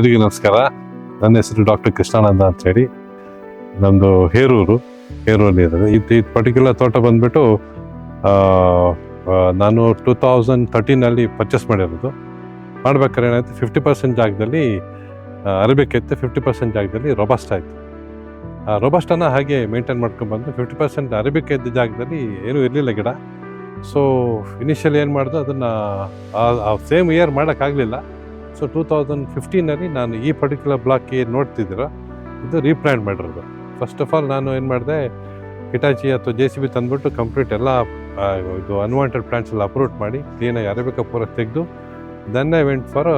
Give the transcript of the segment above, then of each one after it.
ಎಲ್ಲರಿಗೂ ನಮಸ್ಕಾರ. ನನ್ನ ಹೆಸರು ಡಾಕ್ಟರ್ ಕೃಷ್ಣಾನಂದ ಅಂತ ಹೇಳಿ. ನಮ್ಮದು ಹೇರೂರಲ್ಲಿ ಇರೋದು. ಇದು ಪರ್ಟಿಕ್ಯುಲರ್ ತೋಟ ಬಂದ್ಬಿಟ್ಟು ನಾನು 2013 ಪರ್ಚೇಸ್ ಮಾಡಿರೋದು. ಮಾಡ್ಬೇಕಾದ್ರೆ ಏನಾಯ್ತು, 50% ಜಾಗದಲ್ಲಿ ಅರೇಬಿಕ್ ಇತ್ತು, 50% ಜಾಗದಲ್ಲಿ ರೋಬಸ್ಟಾ ಇತ್ತು. ರೋಬಸ್ಟಾನ ಹಾಗೆ ಮೇಂಟೈನ್ ಮಾಡ್ಕೊಂಡ್ಬಂದು 50% ಅರೇಬಿಕ್ ಇದ್ದ ಜಾಗದಲ್ಲಿ ಏನೂ ಇರಲಿಲ್ಲ ಗಿಡ. ಸೊ ಇನಿಷಿಯಲ್ ಏನು ಮಾಡಿದೆ, ಅದನ್ನು ಸೇಮ್ ಇಯರ್ ಮಾಡೋಕ್ಕಾಗಲಿಲ್ಲ. ಸೊ 2015 ನಾನು ಈ ಪರ್ಟಿಕ್ಯುಲರ್ ಬ್ಲಾಕ್ ಏನು ನೋಡ್ತಿದ್ದೀರ, ಇದು ರೀಪ್ಲಾಂಟ್ ಮಾಡಿರೋದು. ಫಸ್ಟ್ ಆಫ್ ಆಲ್ ನಾನು ಏನು ಮಾಡಿದೆ, ಹಿಟಾಚಿ ಅಥವಾ JCB ತಂದುಬಿಟ್ಟು ಕಂಪ್ಲೀಟ್ ಎಲ್ಲ ಇದು ಅನ್ವಾಂಟೆಡ್ ಪ್ಲಾಂಟ್ಸ್ ಎಲ್ಲ ಅಪ್ರೂಟ್ ಮಾಡಿ ಕ್ಲೀನಾಗಿ ಅರೇಬಿಕ ಪೂರ ತೆಗೆದು then I went for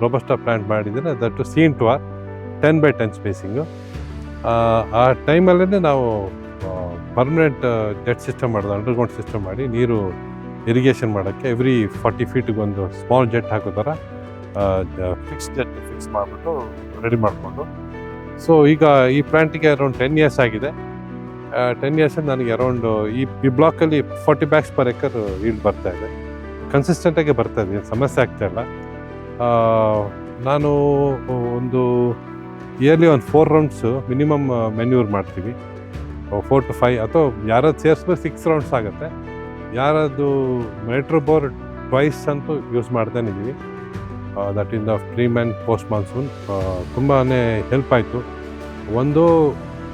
robusta plant ಮಾಡಿದರೆ that seen to 10x10 spacing. ಆ ಟೈಮಲ್ಲೇ ನಾವು ಪರ್ಮನೆಂಟ್ ಜೆಟ್ ಸಿಸ್ಟಮ್ ಮಾಡಿದೆ, ಅಂಡರ್ಗ್ರೌಂಡ್ ಸಿಸ್ಟಮ್ ಮಾಡಿ ನೀರು ಇರಿಗೇಷನ್ ಮಾಡೋಕ್ಕೆ ಎವ್ರಿ 40 ಫೀಟ್ಗೆ ಒಂದು ಸ್ಮಾಲ್ ಜೆಟ್ ಹಾಕೋ ಥರ ಫಿಕ್ಸ್ ಮಾಡಿಬಿಟ್ಟು ರೆಡಿ ಮಾಡಿಕೊಂಡು. ಸೊ ಈಗ ಈ ಪ್ಲಾಂಟಿಗೆ ಅರೌಂಡ್ 10 ಇಯರ್ಸ್ ಆಗಿದೆ. 10 ಇಯರ್ಸಲ್ಲಿ ನನಗೆ ಅರೌಂಡ್ ಈ ಬ್ಲಾಕಲ್ಲಿ 40 bags per acre ಈಲ್ಡ್ ಬರ್ತಾ ಇದೆ. ಕನ್ಸಿಸ್ಟೆಂಟಾಗಿ ಬರ್ತಾ ಇದೆ, ಸಮಸ್ಯೆ ಆಗ್ತಾ ಇಲ್ಲ. ನಾನು ಒಂದು ಇಯರ್ಲಿ ಒಂದು 4 rounds ಮಿನಿಮಮ್ ಮೆನ್ಯೂರ್ ಮಾಡ್ತೀವಿ. 4 to 5 ಅಥವಾ ಯಾರದ್ದು ಸೇರಿಸ್ಬೇಕು 6 rounds ಆಗುತ್ತೆ. ಯಾರದ್ದು ಮೆಟ್ರೋಬೋರ್ ಟ್ವೈಸ್ ಅಂತೂ ಯೂಸ್ ಮಾಡ್ತಾನೆ ಇದ್ದೀವಿ. That in the pre and post monsoon ತುಂಬಾ ಹೆಲ್ಪ್ ಆಯಿತು. ಒಂದು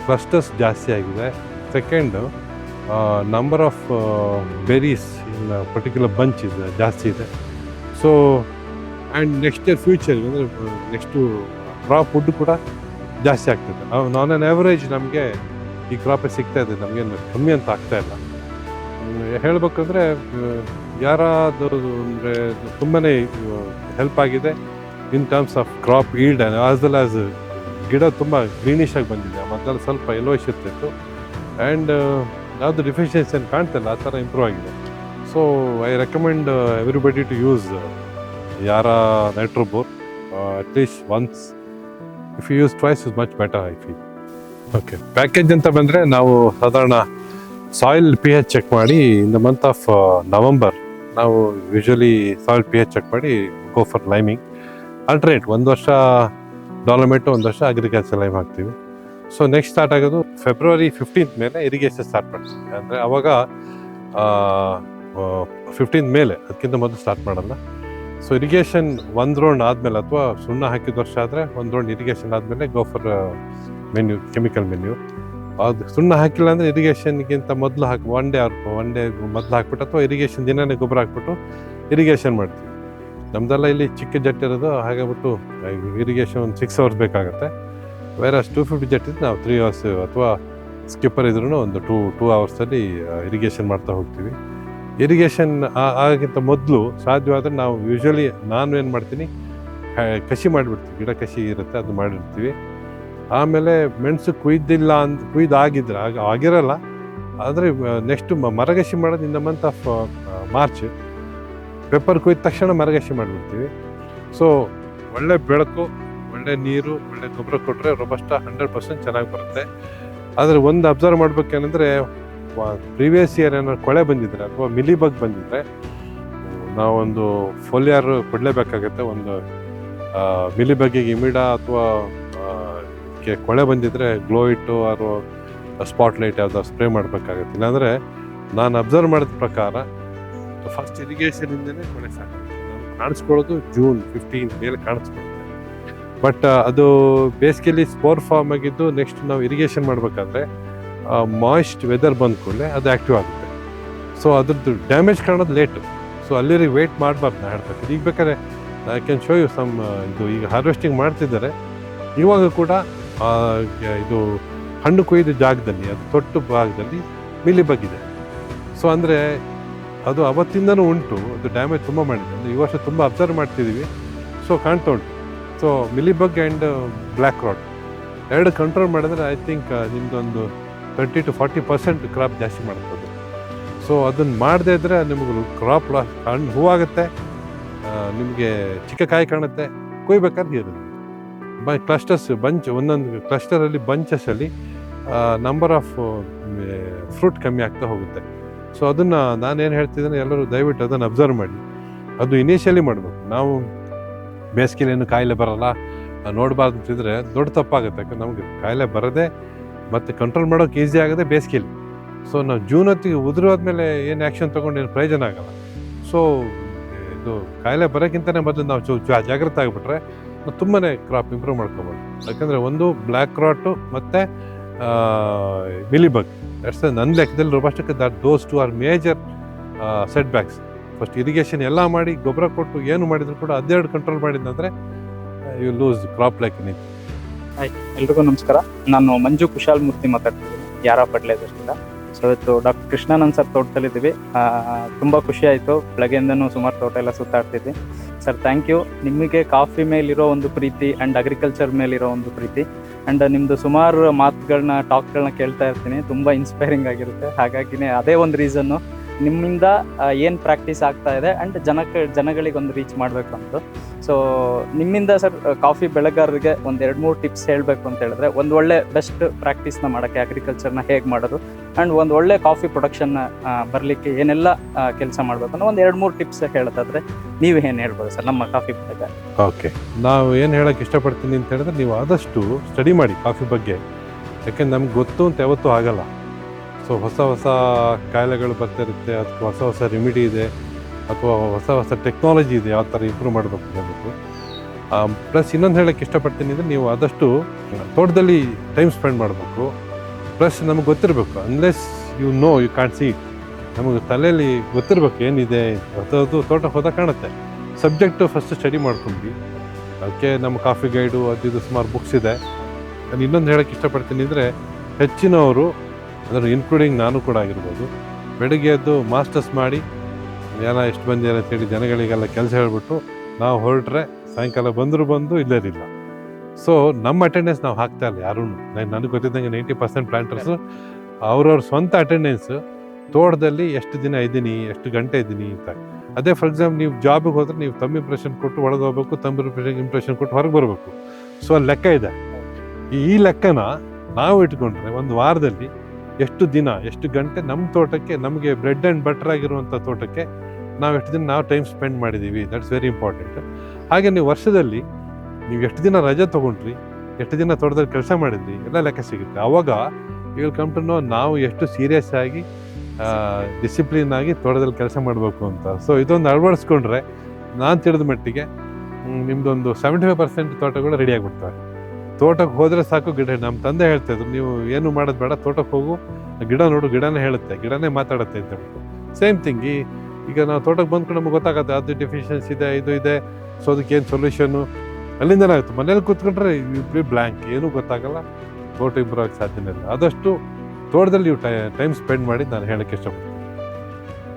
ಕ್ಲಸ್ಟರ್ಸ್ ಜಾಸ್ತಿ ಆಗಿದೆ, second number of berries in particular bunch ಇದೆ ಜಾಸ್ತಿ ಇದೆ. So and next year future ಅಂದರೆ ನೆಕ್ಸ್ಟು ಕ್ರಾಪ್ ವುಡ್ ಕೂಡ ಜಾಸ್ತಿ ಆಗ್ತದೆ. ನಾನ್ ಆನ್ ಆ್ಯಾವ್ರೇಜ್ ನಮಗೆ ಈ ಕ್ರಾಪೇ ಸಿಗ್ತಾ ಇದೆ, ನಮಗೇನು ಕಮ್ಮಿ ಅಂತ ಆಗ್ತಾ ಇಲ್ಲ. ಹೇಳಬೇಕಂದ್ರೆ ಯಾರಾದರೂ ಅಂದರೆ ತುಂಬಾ ಹೆಲ್ಪ್ ಆಗಿದೆ in terms of crop yield as well as ಗಿಡ ತುಂಬ ಗ್ರೀನಿಶ್ ಆಗಿ ಬಂದಿದೆ. ಮೊದಲು ಸ್ವಲ್ಪ ಯೆಲ್ಲೋಯಿಶ್ ಇರ್ತಿತ್ತು ಆ್ಯಂಡ್ ಯಾವುದು ಡಿಫಿಷಿಯನ್ಸಿ ಏನು ಕಾಣ್ತಿಲ್ಲ, ಆ ಥರ ಇಂಪ್ರೂವ್ ಆಗಿದೆ. So I recommend everybody to use Yara Nitrobor at least once. If you use twice is much better I feel. Okay, package ಅಂತ ಬಂದರೆ ನಾವು ಸಾಧಾರಣ ಸಾಯಿಲ್ pH ಚೆಕ್ ಮಾಡಿ in the month of November ನಾವು ಯೂಶ್ವಲಿ ಸಾಯಿಲ್ pH ಚೆಕ್ ಮಾಡಿ go for liming. Alternate 1 ವರ್ಷ ಡಾಲಮೇಟು, 1 ವರ್ಷ agriculture lime ಹಾಕ್ತೀವಿ. ಸೊ ನೆಕ್ಸ್ಟ್ ಸ್ಟಾರ್ಟ್ ಆಗೋದು February 15th ಮೇಲೆ ಇರಿಗೇಷನ್ ಸ್ಟಾರ್ಟ್ ಮಾಡ್ತೀವಿ. ಅಂದರೆ ಅವಾಗ 15th ಮೇಲೆ, ಅದಕ್ಕಿಂತ ಮೊದಲು ಸ್ಟಾರ್ಟ್ ಮಾಡಲ್ಲ. ಸೊ ಇರಿಗೇಷನ್ 1 ರೌಂಡ್ ಆದಮೇಲೆ ಅಥವಾ ಸುಣ್ಣ ಹಾಕಿದ ವರ್ಷ ಆದರೆ 1 ರೌಂಡ್ ಇರಿಗೇಷನ್ ಆದಮೇಲೆ go for menu, chemical menu. ಅದು ಸುಣ್ಣ ಹಾಕಿಲ್ಲ ಅಂದರೆ ಇರಿಗೇಷನ್ಗಿಂತ ಮೊದಲು ಒನ್ ಡೇ ಮೊದಲು ಹಾಕ್ಬಿಟ್ಟು ಅಥವಾ ಇರಿಗೇಷನ್ ದಿನನೇ ಗೊಬ್ಬರ ಹಾಕ್ಬಿಟ್ಟು ಇರಿಗೇಷನ್ ಮಾಡ್ತೀವಿ. ನಮ್ಮದೆಲ್ಲ ಇಲ್ಲಿ ಚಿಕ್ಕ ಜೆಟ್ ಇರೋದು, ಹಾಗಾಗ್ಬಿಟ್ಟು ಇರಿಗೇಷನ್ ಒಂದು 6 hours ಬೇಕಾಗುತ್ತೆ. ಬೇರೆ 250 ಜೆಟ್ ಇದ್ದು ನಾವು 3 hours ಅಥವಾ ಸ್ಕಿಪ್ಪರ್ ಇದ್ರೂ ಒಂದು 2 hours ಇರಿಗೇಷನ್ ಮಾಡ್ತಾ ಹೋಗ್ತೀವಿ. ಇರಿಗೇಷನ್ ಆಗಿಂತ ಮೊದಲು ಸಾಧ್ಯವಾದರೆ ನಾವು ಯೂಶ್ವಲಿ ನಾನು ಏನು ಮಾಡ್ತೀನಿ, ಕಸಿ ಮಾಡಿಬಿಡ್ತೀವಿ. ಗಿಡ ಕಸಿ ಇರುತ್ತೆ, ಅದು ಮಾಡಿರ್ತೀವಿ. ಆಮೇಲೆ ಮೆಣಸು ಕುಯ್ದಾಗಿದ್ರೆ ಆಗಿರಲ್ಲ, ಆದರೆ ನೆಕ್ಸ್ಟ್ ಮರಗಸಿ ಮಾಡೋದು in the month of March. Pepper ಕುಯ್ದ ತಕ್ಷಣ ಮರಗಸಿ ಮಾಡಿಬಿಡ್ತೀವಿ. ಸೊ ಒಳ್ಳೆ ಬೆಳಕು, ಒಳ್ಳೆ ನೀರು, ಒಳ್ಳೆ ಗೊಬ್ಬರ ಕೊಟ್ಟರೆ ರೋಬಸ್ಟಾ 100% ಚೆನ್ನಾಗಿ ಬರುತ್ತೆ. ಆದರೆ ಒಂದು ಅಬ್ಸರ್ವ್ ಮಾಡ್ಬೇಕೇನೆಂದರೆ, ಪ್ರೀವಿಯಸ್ ಇಯರ್ ಏನಾದ್ರು ಕೊಳೆ ಬಂದಿದ್ರೆ ಅಥವಾ ಮಿಲಿಬಗ್ ಬಂದಿದ್ರೆ ನಾವೊಂದು ಫೋಲಿಯರ್ ಕೊಡಲೇಬೇಕಾಗತ್ತೆ. ಒಂದು ಮಿಲಿಬಗ್ಗಿಗೆ ಇಮಿಡಾ ಅಥವಾ ಕೊಳೆ ಬಂದಿದ್ರೆ ಗ್ಲೋಯಿಟ್ಟು ಅಥವಾ ಸ್ಪಾಟ್ಲೈಟ್ ಯಾವ್ದು ಸ್ಪ್ರೇ ಮಾಡಬೇಕಾಗತ್ತೆ. ಇಲ್ಲಾಂದರೆ ನಾನು ಅಬ್ಸರ್ವ್ ಮಾಡಿದ ಪ್ರಕಾರ ಫಸ್ಟ್ ಇರಿಗೇಷನಿಂದನೇ ಕೊಳೆ ಸಾಕಾಗುತ್ತೆ. ಕಾಣಿಸ್ಕೊಳ್ಳೋದು June 15 ಮೇಲೆ ಕಾಣಿಸ್ಕೊಳ್ಳುತ್ತೆ. ಬಟ್ ಅದು ಬೇಸಿಗೆಯಲ್ಲಿ ಸ್ಪೋರ್ ಫಾರ್ಮ್ ಆಗಿದ್ದು ನೆಕ್ಸ್ಟ್ ನಾವು ಇರಿಗೇಷನ್ ಮಾಡಬೇಕಾದ್ರೆ ಮಾಯಿಸ್ಟ್ ವೆದರ್ ಬಂದ ಕೂಡಲೇ ಅದು ಆ್ಯಕ್ಟಿವ್ ಆಗುತ್ತೆ. ಸೊ ಅದ್ರದ್ದು ಡ್ಯಾಮೇಜ್ ಕಾಣೋದು ಲೇಟು. ಸೊ ಅಲ್ಲಿರಿಗೆ ವೆಯ್ಟ್ ಮಾಡಬಾರ್ದು ನಾ ಹೇಳ್ಬೇಕು. ಈಗ ಬೇಕಾದ್ರೆ I can show you some. ಇದು ಈಗ ಹಾರ್ವೆಸ್ಟಿಂಗ್ ಮಾಡ್ತಿದ್ದಾರೆ, ಇವಾಗ ಕೂಡ ಇದು ಹಣ್ಣು ಕೊಯ್ದ ಜಾಗದಲ್ಲಿ, ಅದು ತೊಟ್ಟು ಭಾಗದಲ್ಲಿ ಮಿಲಿಬಗ್. ಸೊ ಅಂದರೆ ಅದು ಅವತ್ತಿಂದನೂ ಉಂಟು, ಅದು ಡ್ಯಾಮೇಜ್ ತುಂಬ ಮಾಡಿದೆ. ಅಂದರೆ ಈ ವರ್ಷ ತುಂಬ ಅಬ್ಸರ್ವ್ ಮಾಡ್ತಿದ್ದೀವಿ. ಸೊ ಕಾಣ್ತಾ ಉಂಟು. So mealybug and black rot ಎರಡು ಕಂಟ್ರೋಲ್ ಮಾಡಿದ್ರೆ ಐ ಥಿಂಕ್ ನಿಮ್ಮದೊಂದು 30 to 40% ಕ್ರಾಪ್ ಜಾಸ್ತಿ ಮಾಡ್ತದೆ. ಸೊ ಅದನ್ನು ಮಾಡದೇ ಇದ್ದರೆ ನಿಮಗೆ ಕ್ರಾಪ್ ಲಾಸ್, ಹಣ್ಣು ಹೂವಾಗುತ್ತೆ, ನಿಮಗೆ ಚಿಕ್ಕ ಕಾಯಿ ಕಾಣುತ್ತೆ, ಕೊಯ್ಬೇಕಾದ್ರೆ ಇರೋದು ಕ್ಲಸ್ಟರ್ಸ್ ಬಂಚ್, ಒಂದೊಂದು ಕ್ಲಸ್ಟರಲ್ಲಿ ಬಂಚಸಲ್ಲಿ ನಂಬರ್ ಆಫ್ ಫ್ರೂಟ್ ಕಮ್ಮಿ ಆಗ್ತಾ ಹೋಗುತ್ತೆ. ಸೊ ಅದನ್ನು ನಾನೇನು ಹೇಳ್ತಿದ್ದೇನೆ, ಎಲ್ಲರೂ ದಯವಿಟ್ಟು ಅದನ್ನು ಅಬ್ಸರ್ವ್ ಮಾಡಿ. ಅದು ಇನಿಷಿಯಲಿ ಮಾಡಬೇಕು. ನಾವು ಬೇಸಿಗೆಯಲ್ಲಿ ಏನು ಕಾಯಿಲೆ ಬರಲ್ಲ, ನೋಡಬಾರ್ದು ಅಂತಿದ್ರೆ ದೊಡ್ಡ ತಪ್ಪಾಗುತ್ತೆ. ಯಾಕಂದ್ರೆ ನಮಗೆ ಕಾಯಿಲೆ ಬರೋದೇ ಮತ್ತು ಕಂಟ್ರೋಲ್ ಮಾಡೋಕೆ ಈಸಿ ಆಗೋದೇ ಬೇಸಿಗೆಲಿ. ಸೊ ನಾವು ಜೂನ್ ಹೊತ್ತಿಗೆ ಉದುರೋದ್ಮೇಲೆ ಏನು ಆ್ಯಕ್ಷನ್ ತೊಗೊಂಡು ಏನು ಪ್ರಯೋಜನ ಆಗಲ್ಲ. ಸೊ ಇದು ಕಾಯಿಲೆ ಬರೋಕ್ಕಿಂತಲೇ ಮೊದಲು ನಾವು ಜಾಗ್ರತೆ ಆಗಿಬಿಟ್ರೆ ನಾವು ತುಂಬಾ ಕ್ರಾಪ್ ಇಂಪ್ರೂವ್ ಮಾಡ್ಕೊಬೋದು. ಯಾಕಂದರೆ ಒಂದು ಬ್ಲ್ಯಾಕ್ ರಾಟು ಮತ್ತು ಮಿಲಿಬಗ್, ದಟ್ಸ್ ನನ್ನ ಲೆಕ್ಕದಲ್ಲಿ ರೋಬಸ್ಟಕ್ಕೆ those two are major setbacks. First irrigation ಎಲ್ಲ ಮಾಡಿ ಗೊಬ್ಬರ ಕೊಟ್ಟು ಏನು ಮಾಡಿದ್ರು ಕೂಡ ಅದೆರಡು ಕಂಟ್ರೋಲ್ ಮಾಡಿದಂದರೆ ಯು ಲೂಸ್ ಕ್ರಾಪ್ ಲೈಕ್ ನೀ. ಆಯ್ತು, ಎಲ್ರಿಗೂ ನಮಸ್ಕಾರ. ನಾನು ಮಂಜು ಕುಶಾಲ್ ಮೂರ್ತಿ ಮಾತಾಡ್ತಿದ್ದೀನಿ, ಯಾರ ಪಡ್ಲೇದಷ್ಟಿಲ್ಲ. ಸೊ ಇವತ್ತು ಡಾಕ್ಟರ್ ಕೃಷ್ಣಾನಂದ್ ಸರ್ ತೋಟದಲ್ಲಿದ್ದೀವಿ. ತುಂಬ ಖುಷಿ ಆಯಿತು. ಬೆಳಗ್ಗೆಯಿಂದನೂ ಸುಮಾರು ತೋಟ ಎಲ್ಲ ಸುತ್ತಾಡ್ತಿದ್ವಿ. Sir thank you. ನಿಮಗೆ ಕಾಫಿ ಮೇಲಿರೋ ಒಂದು ಪ್ರೀತಿ ಆ್ಯಂಡ್ ಅಗ್ರಿಕಲ್ಚರ್ ಮೇಲಿರೋ ಒಂದು ಪ್ರೀತಿ ಆ್ಯಂಡ್ ನಿಮ್ಮದು ಸುಮಾರು ಮಾತುಗಳನ್ನ ಟಾಕ್ಗಳನ್ನ ಕೇಳ್ತಾ ಇರ್ತೀನಿ, ತುಂಬ ಇನ್ಸ್ಪೈರಿಂಗ್ ಆಗಿರುತ್ತೆ. ಹಾಗಾಗಿನೇ ಅದೇ ಒಂದು ರೀಸನ್ನು ನಿಮ್ಮಿಂದ ಏನು ಪ್ರಾಕ್ಟೀಸ್ ಆಗ್ತಾ ಇದೆ ಆ್ಯಂಡ್ ಜನಗಳಿಗೆ ಒಂದು ರೀಚ್ ಮಾಡಬೇಕು ಅಂತ. ಸೊ ನಿಮ್ಮಿಂದ ಸರ್ ಕಾಫಿ ಬೆಳೆಗಾರರಿಗೆ ಒಂದು 2-3 ಟಿಪ್ಸ್ ಹೇಳಬೇಕು ಅಂತ ಹೇಳಿದ್ರೆ, ಒಂದು ಒಳ್ಳೆ ಬೆಸ್ಟ್ ಪ್ರಾಕ್ಟೀಸ್ನ ಮಾಡೋಕ್ಕೆ ಅಗ್ರಿಕಲ್ಚರ್ನ ಹೇಗೆ ಮಾಡೋದು ಆ್ಯಂಡ್ ಒಂದು ಒಳ್ಳೆ ಕಾಫಿ ಪ್ರೊಡಕ್ಷನ್ನ ಬರಲಿಕ್ಕೆ ಏನೆಲ್ಲ ಕೆಲಸ ಮಾಡಬೇಕು ಅನ್ನೋ ಒಂದು 2-3 ಟಿಪ್ಸ್ ಹೇಳೋದಾದ್ರೆ ನೀವು ಏನು ಹೇಳ್ಬೋದು ಸರ್ ನಮ್ಮ ಕಾಫಿ ಬೆಳೆಗಾರ? ಓಕೆ, ನಾವು ಏನು ಹೇಳೋಕ್ಕೆ ಇಷ್ಟಪಡ್ತೀನಿ ಅಂತ ಹೇಳಿದ್ರೆ, ನೀವು ಆದಷ್ಟು ಸ್ಟಡಿ ಮಾಡಿ ಕಾಫಿ ಬಗ್ಗೆ. ಯಾಕೆಂದ್ರೆ ನಮ್ಗೆ ಗೊತ್ತು ಅಂತ ಯಾವತ್ತೂ ಆಗಲ್ಲ. ಸೊ ಹೊಸ ಹೊಸ ಕಾಯಿಲೆಗಳು ಬರ್ತಿರುತ್ತೆ, ಅದಕ್ಕೆ ಹೊಸ ಹೊಸ ರೆಮಿಡಿ ಇದೆ ಅಥವಾ ಹೊಸ ಹೊಸ ಟೆಕ್ನಾಲಜಿ ಇದೆ, ಯಾವ ಥರ ಇಂಪ್ರೂವ್ ಮಾಡಬೇಕು ಅನ್ನೋದು. ಪ್ಲಸ್ ಇನ್ನೊಂದು ಹೇಳೋಕ್ಕೆ ಇಷ್ಟಪಡ್ತೀನಿ ಅಂದರೆ, ನೀವು ಆದಷ್ಟು ತೋಟದಲ್ಲಿ ಟೈಮ್ ಸ್ಪೆಂಡ್ ಮಾಡಬೇಕು. ಪ್ಲಸ್ ನಮಗೆ ಗೊತ್ತಿರಬೇಕು, unless you can't see it. ನಮಗೆ ತಲೆಯಲ್ಲಿ ಗೊತ್ತಿರಬೇಕು ಏನಿದೆ, ಅದು ತೋಟಕ್ಕೆ ಹೋದಾಗ ಕಾಣುತ್ತೆ. ಸಬ್ಜೆಕ್ಟು ಫಸ್ಟ್ ಸ್ಟಡಿ ಮಾಡ್ಕೊಂಡ್ವಿ. ಅದಕ್ಕೆ ನಮ್ಮ ಕಾಫಿ ಗೈಡು ಅದು ಇದು ಸುಮಾರು ಬುಕ್ಸ್ ಇದೆ. ನಾನು ಇನ್ನೊಂದು ಹೇಳೋಕ್ಕೆ ಇಷ್ಟಪಡ್ತೀನಿ ಅಂದರೆ, ಹೆಚ್ಚಿನವರು ಅದನ್ನು ಇನ್ಕ್ಲೂಡಿಂಗ್ ನಾನು ಕೂಡ ಆಗಿರ್ಬೋದು, ಬೆಳಗ್ಗೆ ಎದ್ದು ಮಾಸ್ಟರ್ಸ್ ಮಾಡಿ ಜನ ಎಷ್ಟು ಬಂದಿದ್ದಾರೆ ಅಂತೇಳಿ ಜನಗಳಿಗೆಲ್ಲ ಕೆಲಸ ಹೇಳ್ಬಿಟ್ಟು ನಾವು ಹೊರಟ್ರೆ ಸಾಯಂಕಾಲ ಬಂದು ಇಲ್ಲದಿಲ್ಲ. ಸೊ ನಮ್ಮ ಅಟೆಂಡೆನ್ಸ್ ನಾವು ಹಾಕ್ತಾ ಇಲ್ಲ ಯಾರೂ. ನನಗೆ ಗೊತ್ತಿದ್ದಂಗೆ 90% ಪ್ಲಾಂಟರ್ಸು ಅವ್ರವ್ರ ಸ್ವಂತ ಅಟೆಂಡೆನ್ಸ್ ತೋಟದಲ್ಲಿ ಎಷ್ಟು ದಿನ ಇದ್ದೀನಿ, ಎಷ್ಟು ಗಂಟೆ ಇದ್ದೀನಿ ಅಂತ. ಅದೇ ಫಾರ್ ಎಕ್ಸಾಂಪಲ್ ನೀವು ಜಾಬಿಗೆ ಹೋದ್ರೆ ನೀವು ತಮ್ಮ ಇಂಪ್ರೆಷನ್ ಕೊಟ್ಟು ಒಳಗೆ ಹೋಗ್ಬೇಕು, ತಮ್ಮ ಇಂಪ್ರೆಷನ್ ಕೊಟ್ಟು ಹೊರಗೆ ಬರಬೇಕು. ಸೊ ಅಲ್ಲಿ ಲೆಕ್ಕ ಇದೆ. ಈ ಲೆಕ್ಕನ ನಾವು ಇಟ್ಕೊಂಡ್ರೆ ಒಂದು ವಾರದಲ್ಲಿ ಎಷ್ಟು ದಿನ ಎಷ್ಟು ಗಂಟೆ ನಮ್ಮ ತೋಟಕ್ಕೆ, ನಮಗೆ ಬ್ರೆಡ್ ಆ್ಯಂಡ್ ಬಟರ್ ಆಗಿರುವಂಥ ತೋಟಕ್ಕೆ ನಾವು ಎಷ್ಟು ದಿನ ನಾವು ಟೈಮ್ ಸ್ಪೆಂಡ್ ಮಾಡಿದ್ದೀವಿ, ದಟ್ಸ್ ವೆರಿ ಇಂಪಾರ್ಟೆಂಟ್. ಹಾಗೆ ನೀವು ವರ್ಷದಲ್ಲಿ ನೀವು ಎಷ್ಟು ದಿನ ರಜೆ ತೊಗೊಂಡ್ರಿ, ಎಷ್ಟು ದಿನ ತೋಟದಲ್ಲಿ ಕೆಲಸ ಮಾಡಿದ್ರಿ, ಎಲ್ಲ ಲೆಕ್ಕ ಸಿಗುತ್ತೆ. ಆವಾಗ you will come to know ನಾವು ಎಷ್ಟು ಸೀರಿಯಸ್ ಆಗಿ ಡಿಸಿಪ್ಲಿನ್ ಆಗಿ ತೋಟದಲ್ಲಿ ಕೆಲಸ ಮಾಡಬೇಕು ಅಂತ. ಸೊ ಇದೊಂದು ಅಳವಡಿಸ್ಕೊಂಡ್ರೆ ನಾನು ತಿಳಿದ ಮಟ್ಟಿಗೆ ನಿಮ್ಮದೊಂದು 75% ತೋಟಗಳು ರೆಡಿ ಆಗಿಬಿಡ್ತವೆ. ತೋಟಕ್ಕೆ ಹೋದರೆ ಸಾಕು, ಗಿಡ. ನಮ್ಮ ತಂದೆ ಹೇಳ್ತಾಯಿದ್ರು, ನೀವು ಏನು ಮಾಡೋದು ಬೇಡ, ತೋಟಕ್ಕೆ ಹೋಗು, ಗಿಡ ನೋಡು, ಗಿಡನೇ ಹೇಳುತ್ತೆ, ಗಿಡನೇ ಮಾತಾಡುತ್ತೆ ಅಂತ ಹೇಳ್ಬಿಟ್ಟು. ಸೇಮ್ ಥಿಂಗ್ ಈಗ ನಾವು ತೋಟಕ್ಕೆ ಬಂದ್ಕೊಂಡು ನಮ್ಗೆ ಗೊತ್ತಾಗುತ್ತೆ ಅದು ಡೆಫಿಷಿಯನ್ಸಿ ಇದೆ, ಇದು ಇದೆ, ಸೊ ಅದಕ್ಕೆ ಏನು ಸೊಲ್ಯೂಷನ್ನು ಅಲ್ಲಿಂದನೇ ಆಗುತ್ತೆ. ಮನೇಲಿ ಕೂತ್ಕೊಂಡ್ರೆ ಬ್ಲ್ಯಾಂಕ್, ಏನೂ ಗೊತ್ತಾಗಲ್ಲ, ತೋಟ ಇಂಪ್ರೂವ್ ಆಗೋಕ್ಕೆ ಸಾಧ್ಯನೇ ಇಲ್ಲ. ಆದಷ್ಟು ತೋಟದಲ್ಲಿ ನೀವು ಟೈಮ್ ಸ್ಪೆಂಡ್ ಮಾಡಿ ನಾನು ಹೇಳೋಕ್ಕೆ ಇಷ್ಟಪಡ್ತೀನಿ.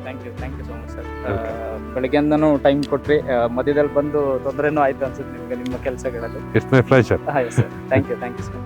Thank you so much sir. ಬೆಳಗ್ಗೆಯಿಂದನೂ ಟೈಮ್ ಕೊಟ್ರಿ, ಮಧ್ಯದಲ್ಲಿ ಬಂದು ತೊಂದರೆನೂ ಆಯಿತು ಅನ್ಸುತ್ತೆ ನಿಮಗೆ ನಿಮ್ಮ ಕೆಲಸಗಳಲ್ಲಿ. It's my pleasure. ಹಾಂ ಸರ್, ಥ್ಯಾಂಕ್ ಯು ಸರ್.